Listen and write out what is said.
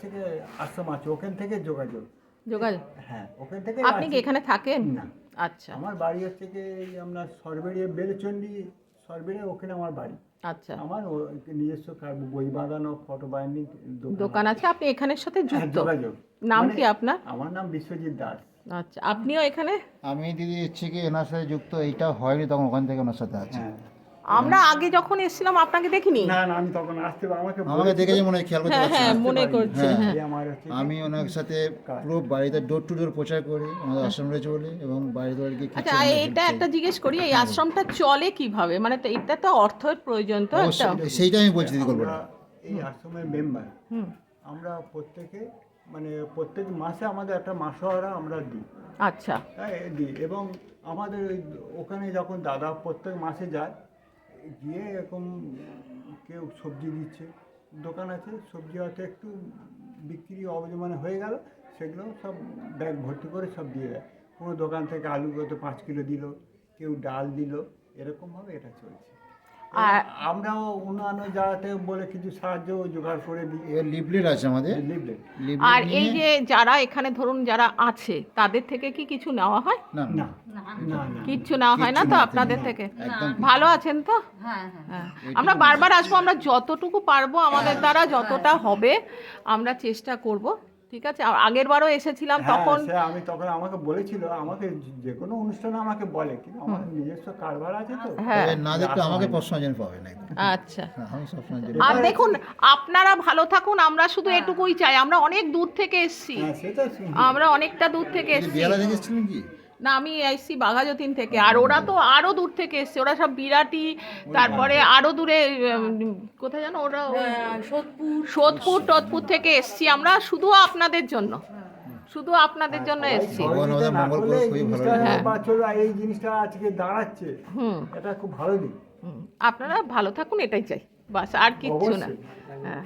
থেকে আশ্রম আছে, ওখান থেকে যোগাযোগ। যোগাযোগ। হ্যাঁ, ওখান থেকে আপনি কি আছে। এখানে থাকেন? না, আচ্ছা আমার বাড়ি হচ্ছে কি এই আপনার সরবেরিয়া বেলচন্ডী, সরবেরিয়া ওখানে আমার বাড়ি। আচ্ছা, আমার নিজস্ব বই বাঁধানো ফটো বাইন্ডিং দোকান আছে, আপনি এখানের সাথে হ্যাঁ, যুক্ত। যোগাযোগ। নাম মানে কি আপনার? আমার নাম বিশ্বজিৎ দাস। আচ্ছা, আপনিও এখানে? আমি দিদি হচ্ছে কি এনার সাথে যুক্ত, এইটা হয়নি তখন ওখান থেকে ওনার সাথে আছে। হ্যাঁ, আমরা আগে যখন এসেছিলাম আপনাকে দেখিনি। না না, আমি তখন আসতে আমাকে আমাকে দেখেছি মনে হয়, খেয়াল করতে হ্যাঁ পারছি হ্যাঁ না। মনে করছে, হ্যাঁ। হ্যাঁ। এই আমার হচ্ছে কি- আমি ওনার সাথে পুরো বাড়িতে ডোর টু ডোর প্রচার করি, আমাদের আশ্রম রয়েছে বলে, এবং বাড়িতে বাড়ি গিয়ে আচ্ছা, এটা একটা জিজ্ঞেস করি, এই আশ্রমটা চলে কিভাবে? মানে তো এটা তো অর্থের প্রয়োজন তো একটা। সেইটা আমি বলছি দিদি, গল্পটা। আমরা এই আশ্রমের মেম্বার, হুম, আমরা প্রত্যেকে মানে প্রত্যেক মাসে আমাদের একটা মাসোহারা আমরা দিই। আচ্ছা হ্যাঁ, দিই। এবং আমাদের ওখানে যখন দাদা প্রত্যেক মাসে যায়, গিয়ে এরকম কেউ সবজি দিচ্ছে, দোকান আছে, সবজি হয়তো একটু বিক্রি মানে হয়ে গেল, সেগুলো সব ব্যাগ ভর্তি করে সব দিয়ে দেয়। কোনো দোকান থেকে আলু হয়তো 5 কিলো দিল, কেউ ডাল দিল, এরকমভাবে এটা চলছে। আর আমরাও অন্যান্য জায়গাতে বলে কিছু সাহায্য জোগাড় করে দিই। এর লিফলেট আছে আমাদের, লিফলেট। আর লিফলেট এই নিয়ে। যে যারা এখানে ধরুন যারা আছে তাদের থেকে কি কিছু নেওয়া হয়? না না না, না না, কিচ্ছু নেওয়া হয় না কিচ্ছু তো না, আপনাদের না, থেকে? একদম ভালো আছেন তো? হ্যাঁ, আমরা বারবার আসবো, আমরা যতটুকু পারবো আমাদের দ্বারা যতটা হবে আমরা চেষ্টা করব, ঠিক আছে? আর আগের বারও এসেছিলাম হ্যাঁ, তখন। সে আমি তখন আমাকে বলেছিল, আমাকে যে কোনো অনুষ্ঠানে আমাকে বলে, কিন্তু আমার নিজস্ব কারবার আছে তো। হ্যাঁ, তবে না দেখলে আমাকে প্রশ্ন পাবে না একদম। আচ্ছা। হ্যাঁ, আমি সবসময় জেনে আর দেখুন, আপনারা ভালো থাকুন, আমরা শুধু এটুকুই চাই। আমরা অনেক দূর থেকে এসেছি, হ্যাঁ, সেটা আমরা অনেকটা দূর থেকে দিদি এসেছি। বিয়ালা থেকে এসেছিলেন কি? না, আমি এসেছি বাঘাযতীন থেকে, আর ওরা তো আরো দূর থেকে এসছে, ওরা সব বিরাটি, তারপরে আরো দূরে কোথায় জানো ওরা, সোদপুর টোদপুর থেকে এসছি আমরা, শুধু আপনাদের জন্য, শুধু আপনাদের জন্য এসছি। ভগবান আমাদের না মঙ্গল করলে করুক, এই খুবই ভালো জিনিসটা লাগে। বা চলো, এই জিনিসটা আজকে দাঁড়াচ্ছে, হুম, এটা খুব ভালো দিক। আপনারা ভালো থাকুন, এটাই চাই, বাস আর কিচ্ছু না। অবশ্যই। হ্যাঁ।